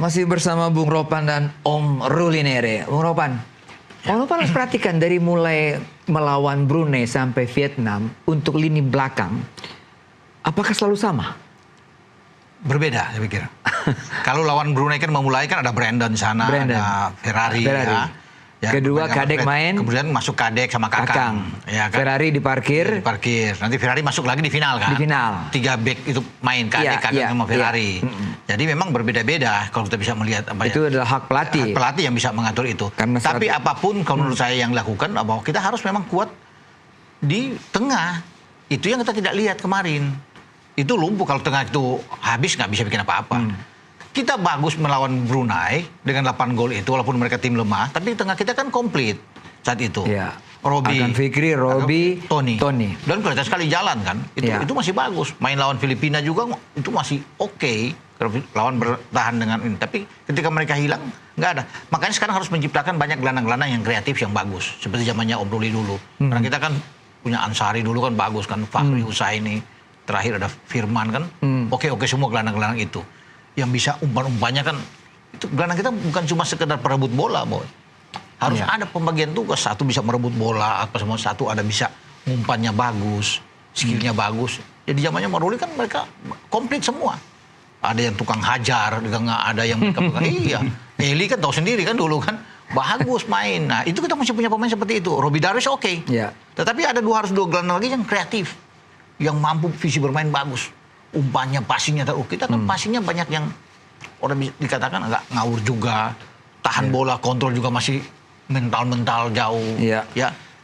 Masih bersama Bung Ropan dan Om Ruli Nere. Bung Ropan, Om Ropan harus perhatikan dari mulai melawan Brunei sampai Vietnam untuk lini belakang, apakah selalu sama? Berbeda, saya pikir. Kalau lawan Brunei kan memulai kan ada Brandon di sana, ada Ferrari. Ya, kedua Kadek main, kemudian masuk Kadek sama Kakang. Ya, kan? Ferrari diparkir. Nanti Ferrari masuk lagi di final kan? Di final. 3 back itu main Kadek, Kakang sama Ferrari. Jadi memang berbeda-beda kalau kita bisa melihat apa itu adalah hak pelatih. Hak pelatih yang bisa mengatur itu. Tapi apapun kalau menurut saya yang dilakukan, bahwa kita harus memang kuat di tengah. Itu yang kita tidak lihat kemarin. Itu lumpuh kalau tengah itu habis nggak bisa bikin apa-apa. Kita bagus melawan Brunei dengan 8 gol itu walaupun mereka tim lemah, tapi tengah kita kan komplit saat itu. Ya. Robi, Akan Fikri, Robi, Tony. Dan kelihatan sekali jalan kan. Itu masih bagus. Main lawan Filipina juga itu masih oke. Lawan bertahan dengan ini. Tapi ketika mereka hilang nggak ada. Makanya sekarang harus menciptakan banyak gelandang-gelandang yang kreatif yang bagus. Seperti zamannya Om Ruli dulu. Karena kita kan punya Ansari dulu kan bagus kan. Fahri Husaini. Terakhir ada Firman kan. Oke semua gelandang-gelandang itu. Yang bisa umpan-umpannya kan, itu gelandang kita bukan cuma sekedar perebut bola, boy. Harus ada pembagian tugas. Satu bisa merebut bola, apa semua. Satu ada bisa umpannya bagus, skillnya bagus. Jadi zamannya Maruli kan mereka komplit semua. Ada yang tukang hajar, ada yang mereka iya. Eli kan tahu sendiri kan dulu kan, bagus main. Nah itu kita masih punya pemain seperti itu. Robi Darwis oke. Tetapi ada harus dua gelandang lagi yang kreatif, yang mampu visi bermain bagus. Umpannya, passingnya, kita kan passingnya banyak yang orang dikatakan agak ngawur juga, tahan bola, kontrol juga masih mental jauh. Ya,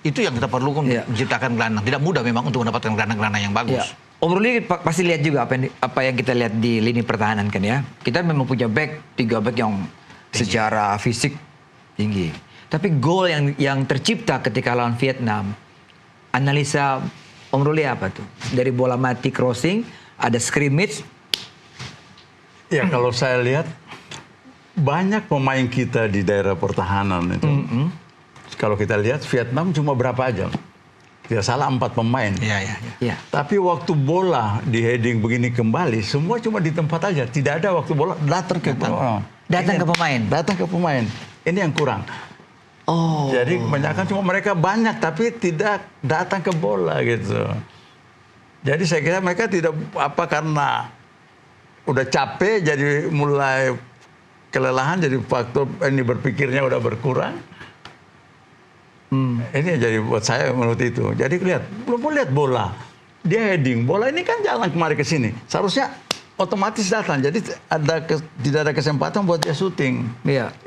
itu yang kita perlu menciptakan gelandang. Tidak mudah memang untuk mendapatkan gelandang-gelandang yang bagus. Om Ruli pasti lihat juga apa yang kita lihat di lini pertahanan kan ya. Kita memang punya back, 3 back yang secara fisik tinggi. Tapi gol yang tercipta ketika lawan Vietnam, analisa Om Ruli apa tuh? Dari bola mati crossing, ada scrimmage. Ya kalau saya lihat banyak pemain kita di daerah pertahanan itu. Kalau kita lihat Vietnam cuma berapa aja? Tidak salah 4 pemain. Ya. Tapi waktu bola di heading begini kembali, semua cuma di tempat aja. Tidak ada waktu bola datang ke pemain. Datang ke pemain. Ini yang kurang. Jadi kebanyakan cuma mereka banyak tapi tidak datang ke bola gitu. Jadi saya kira mereka tidak karena udah capek jadi mulai kelelahan, jadi faktor ini berpikirnya udah berkurang. Ini jadi buat saya menurut itu. Jadi belum lihat bola, dia heading bola ini kan jalan kemari ke sini. Seharusnya otomatis datang. Jadi tidak ada kesempatan buat dia syuting.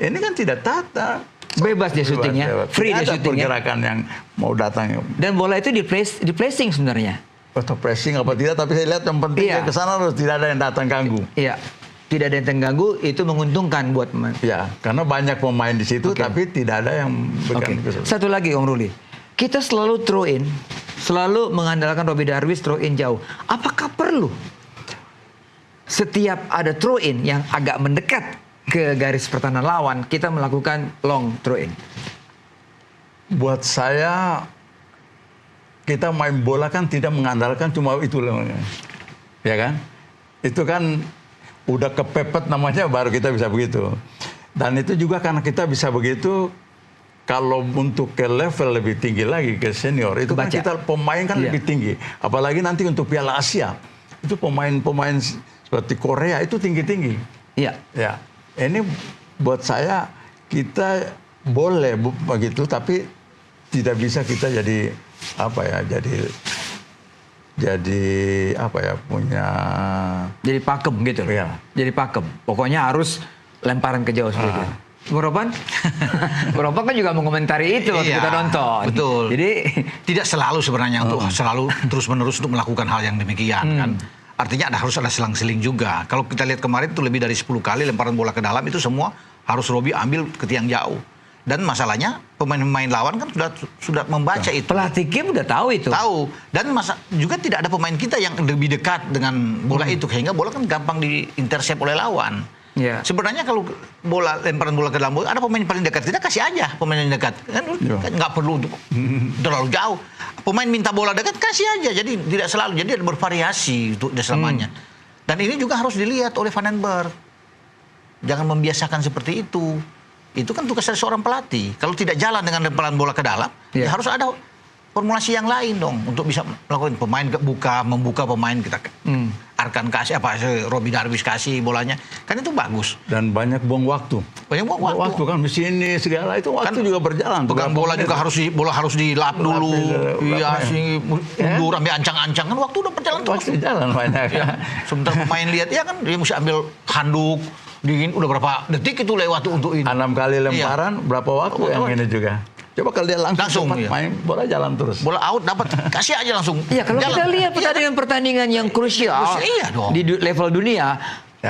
Ini kan tidak tata. Bebas dia syutingnya, free dia syutingnya. Pergerakan yang mau datang. Dan bola itu di placing sebenarnya. Atau pressing apa tidak, tapi saya lihat yang penting ke sana harus tidak ada yang datang ganggu. Tidak ada yang terganggu, itu menguntungkan buat karena banyak pemain di situ, tapi tidak ada yang berganggu. Satu lagi Om Ruli, kita selalu throw in, selalu mengandalkan Robi Darwis throw in jauh. Apakah perlu setiap ada throw in yang agak mendekat ke garis pertahanan lawan, kita melakukan long throw in? Buat saya, kita main bola kan tidak mengandalkan cuma itu, ya kan? Itu kan udah kepepet namanya baru kita bisa begitu. Dan itu juga karena kita bisa begitu, kalau untuk ke level lebih tinggi lagi ke senior itu kan kita pemain kan lebih tinggi. Apalagi nanti untuk Piala Asia itu pemain-pemain seperti Korea itu tinggi-tinggi. Ya, ini buat saya kita boleh begitu, tapi tidak bisa kita jadi jadi pakem gitu. Jadi pakem. Pokoknya harus lemparan ke jauh seperti itu. Bung Ropan? Bung Ropan kan juga mengomentari itu waktu kita nonton. Betul. Jadi tidak selalu sebenarnya untuk selalu terus-menerus untuk melakukan hal yang demikian kan. Artinya harus ada selang-seling juga. Kalau kita lihat kemarin itu lebih dari 10 kali lemparan bola ke dalam, itu semua harus Robi ambil ke tiang jauh. Dan masalahnya pemain-pemain lawan kan sudah membaca itu. Pelatih game udah tahu itu. Tahu. Dan juga tidak ada pemain kita yang lebih dekat dengan bola itu, sehingga bola kan gampang diintercept oleh lawan. Sebenarnya kalau lemparan bola ke dalam, ada pemain paling dekat, kita kasih aja pemain yang dekat. Kan nggak perlu untuk terlalu jauh. Pemain minta bola dekat, kasih aja. Jadi tidak selalu. Jadi ada bervariasi untuk selamanya. Dan ini juga harus dilihat oleh Van den Berg. jangan membiasakan seperti itu. Itu kan tugas dari seorang pelatih. Kalau tidak jalan dengan lemparan bola ke dalam, ya harus ada formulasi yang lain dong untuk bisa melakukan pemain membuka pemain kita. Arkan kasih Robbie Darwish kasih bolanya, kan itu bagus. Dan banyak buang waktu. Banyak buang waktu. Kan di sini segala itu waktu kan juga berjalan. Pegang bola juga harus dilap dulu. Iya sih, mundur ambil ancang-ancang kan waktu udah berjalan terus. Waktu jalan banyak. Ya. Sebentar pemain lihat ya kan dia mesti ambil handuk dingin udah berapa detik itu lewat untuk ini. 6 kali lemparan berapa waktu yang ini juga. Coba kalau dia langsung main bola jalan terus. Bola out dapat kasih aja langsung. Iya, kalau jalan. kita lihat pertandingan-pertandingan yang krusial dong. Di level dunia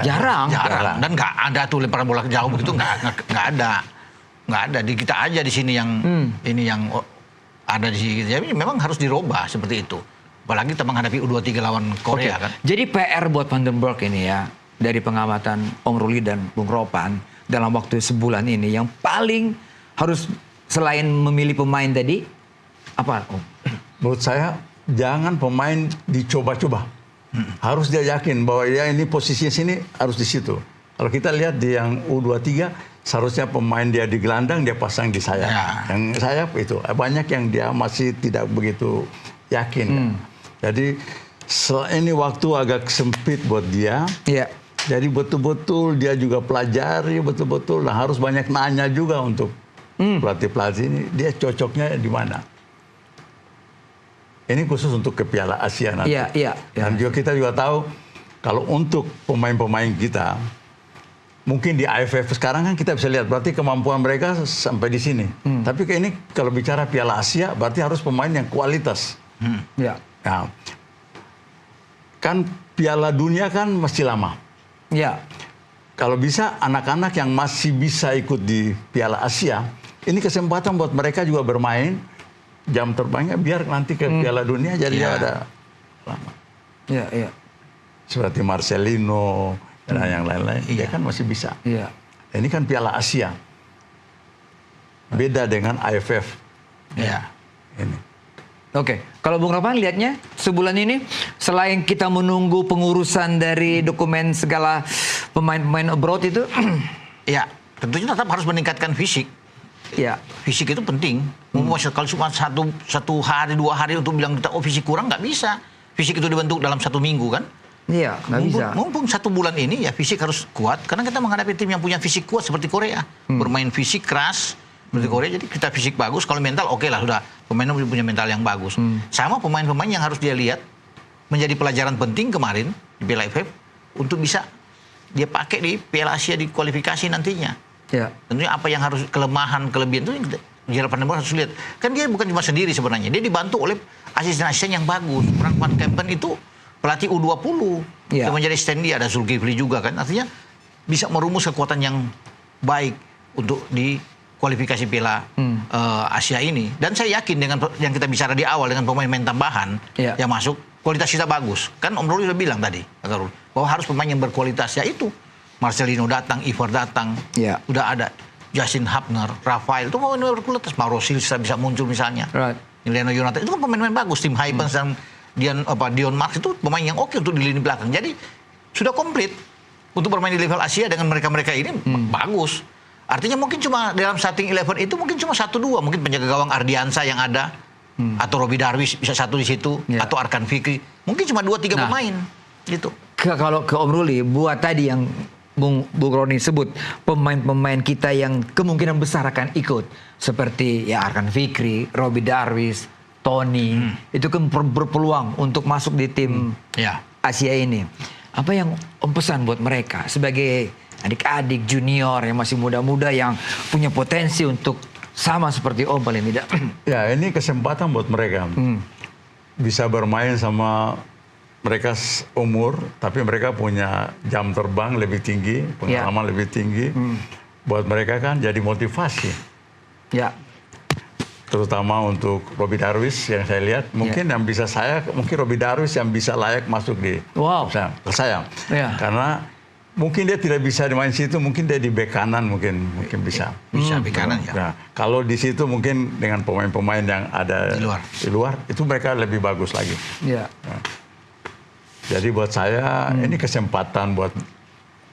jarang. Dan nggak ada tuh lemparan bola jauh begitu nggak ada di kita aja di sini yang ini yang ada di sini. Jadi memang harus dirubah seperti itu. Apalagi kita menghadapi U23 lawan Korea kan. Jadi PR buat Van den Berg ini ya dari pengamatan Om Ruli dan Bung Ropan dalam waktu sebulan ini yang paling harus selain memilih pemain tadi, apa? Menurut saya, jangan pemain dicoba-coba. Harus dia yakin bahwa ya ini posisinya sini harus di situ. Kalau kita lihat di yang U23, seharusnya pemain dia di gelandang, dia pasang di sayap. Ya. Yang sayap itu, banyak yang dia masih tidak begitu yakin. Jadi, ini waktu agak sempit buat dia. Iya. Jadi betul-betul dia juga pelajari, betul-betul. Nah, harus banyak nanya juga untuk pelatih-pelatih ini, dia cocoknya di mana. Ini khusus untuk ke Piala Asia nanti. Iya. Dan juga kita juga tahu, kalau untuk pemain-pemain kita, mungkin di AFF sekarang kan kita bisa lihat, berarti kemampuan mereka sampai di sini. Tapi ini kalau bicara Piala Asia, berarti harus pemain yang kualitas. Iya. Nah, kan Piala Dunia kan masih lama. Iya. Kalau bisa anak-anak yang masih bisa ikut di Piala Asia, ini kesempatan buat mereka juga bermain, jam terbangnya biar nanti ke Piala Dunia jadi ada lama. Iya. Seperti Marcelino dan yang lain-lain, dia kan masih bisa. Iya. Ini kan Piala Asia. Beda dengan AFF. Iya. Ini. Oke, kalau Bung Ropan lihatnya sebulan ini selain kita menunggu pengurusan dari dokumen segala pemain-pemain abroad itu, ya tentunya tetap harus meningkatkan fisik. ya Fisik itu penting. Kalau cuma satu hari 2 hari untuk bilang kita fisik kurang nggak bisa. Fisik itu dibentuk dalam 1 minggu kan. iya nggak bisa. Mumpung 1 bulan ini ya fisik harus kuat karena kita menghadapi tim yang punya fisik kuat seperti Korea, bermain fisik keras. Seperti Korea, jadi kita fisik bagus, kalau mental oke lah sudah. Pemainnya punya mental yang bagus. Sama pemain-pemain yang harus dia lihat menjadi pelajaran penting kemarin di Piala AFF untuk bisa dia pakai di Piala Asia di kualifikasi nantinya. Ya. Tentunya apa yang harus kelebihan itu Gerard Van den Berg harus lihat. Kan dia bukan cuma sendiri sebenarnya, dia dibantu oleh asisten-asisten yang bagus. Frank van Kempen itu pelatih U20. Ya. Yang menjadi standing ada Zulkifli juga kan. Artinya bisa merumus kekuatan yang baik untuk di kualifikasi Piala Asia ini. Dan saya yakin dengan yang kita bicara di awal dengan pemain-pemain tambahan yang masuk, kualitas kita bagus. Kan Om Ruli udah bilang tadi, bahwa harus pemain yang berkualitas. Ya itu, Marcelino datang, Ivar datang, udah ada Justin Hapner, Rafael, itu pemain berkualitas. Mauro Silva bisa muncul misalnya. Right. Leno Yonatan, itu kan pemain-pemain bagus. Tim Hypens dan Dion Marks itu pemain yang oke untuk di lini belakang. Jadi sudah komplit untuk bermain di level Asia dengan mereka-mereka ini bagus. Artinya mungkin cuma dalam starting 11 itu mungkin cuma 1-2, mungkin penjaga gawang Ardiansa yang ada, atau Robbie Darwish bisa 1 di situ, atau Arkan Fikri, mungkin cuma 2-3 pemain, gitu. Kalau ke Om Ruli, buat tadi yang Bung Roni sebut pemain-pemain kita yang kemungkinan besar akan ikut, seperti ya Arkan Fikri, Robbie Darwish, Tony, itu kan berpeluang untuk masuk di tim Asia ini. Apa yang Om pesan buat mereka sebagai adik-adik junior yang masih muda-muda yang punya potensi untuk sama seperti Om paling tidak? Ya, ini kesempatan buat mereka. Bisa bermain sama mereka umur, tapi mereka punya jam terbang lebih tinggi, pengalaman lebih tinggi. Buat mereka kan jadi motivasi. Ya. Terutama untuk Robbie Darwish yang saya lihat, mungkin yang bisa mungkin Robbie Darwish yang bisa layak masuk di saya. Karena mungkin dia tidak bisa di main situ, mungkin dia di bek kanan mungkin bisa. Bisa bek kanan ya. Nah, kalau di situ mungkin dengan pemain-pemain yang ada di luar itu mereka lebih bagus lagi. Ya. Nah, jadi buat saya ini kesempatan buat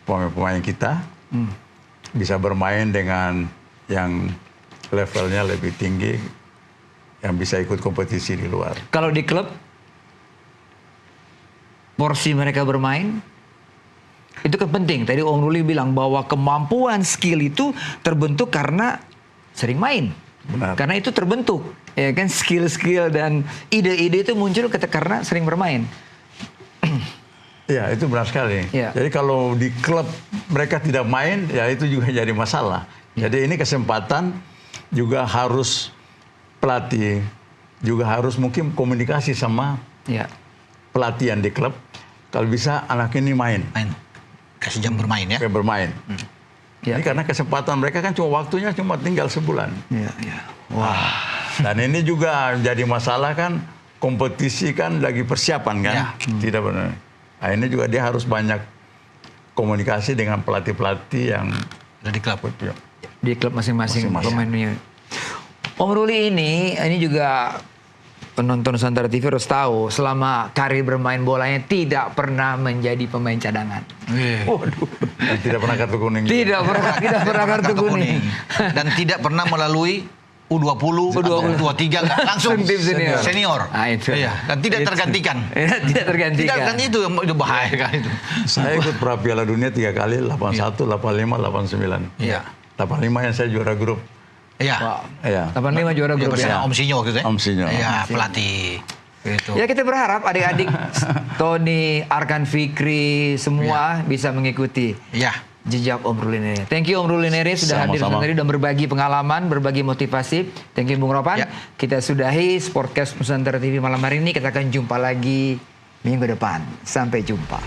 pemain-pemain kita bisa bermain dengan yang levelnya lebih tinggi, yang bisa ikut kompetisi di luar. Kalau di klub, porsi mereka bermain, itu kan penting. Tadi Om Ruli bilang bahwa kemampuan skill itu terbentuk karena sering main. Benar. Karena itu terbentuk. Ya kan, skill-skill dan ide-ide itu muncul karena sering bermain. Ya, itu benar sekali. Ya. Jadi kalau di klub mereka tidak main, ya itu juga jadi masalah. Jadi ini kesempatan juga harus pelatih, juga harus mungkin komunikasi sama Ya. pelatihan di klub. Kalau bisa anak ini main, Kasih jam bermain ya. kayak bermain. Ya. Ini karena kesempatan mereka kan waktunya cuma tinggal sebulan. Ya, ya. Wah. Dan ini juga jadi masalah kan, kompetisi kan lagi persiapan kan. Ya. Tidak benar. Nah, ini juga dia harus banyak komunikasi dengan pelatih-pelatih yang Dari klub. Di klub masing-masing Masing-masing. pemainnya. Om Ruli ini juga penonton Nusantara TV harus tahu, selama karir bermain bolanya tidak pernah menjadi pemain cadangan. Waduh. Dan tidak pernah kartu kuning. Tidak pernah kartu kuning. Dan tidak pernah melalui U20, U23 nggak langsung Tim senior. Nah, itu. Iya, dan tidak tergantikan. Tidak tergantikan. Tidak kan itu yang bahaya kan itu. Saya ikut pra Piala Dunia 3 kali, 81, 85, 89. Iya. 85 yang saya juara grup. Iya. Wow. Iya. 85 juara Ya, grup bersama ya. Om Sinyo waktu itu ya. Om Sinyo. Iya, pelatih. Gitu. Ya kita berharap adik-adik Tony, Arkan Fikri semua bisa mengikuti Iya. jejak Om Ruli Neri. Thank you Om Ruli Neri sudah hadir Sama-sama. sendiri dan berbagi pengalaman, berbagi motivasi. Thank you Bung Ropan. Ya. Kita sudahi Sportcast Nusantara TV malam hari ini. Kita akan jumpa lagi minggu depan. Sampai jumpa.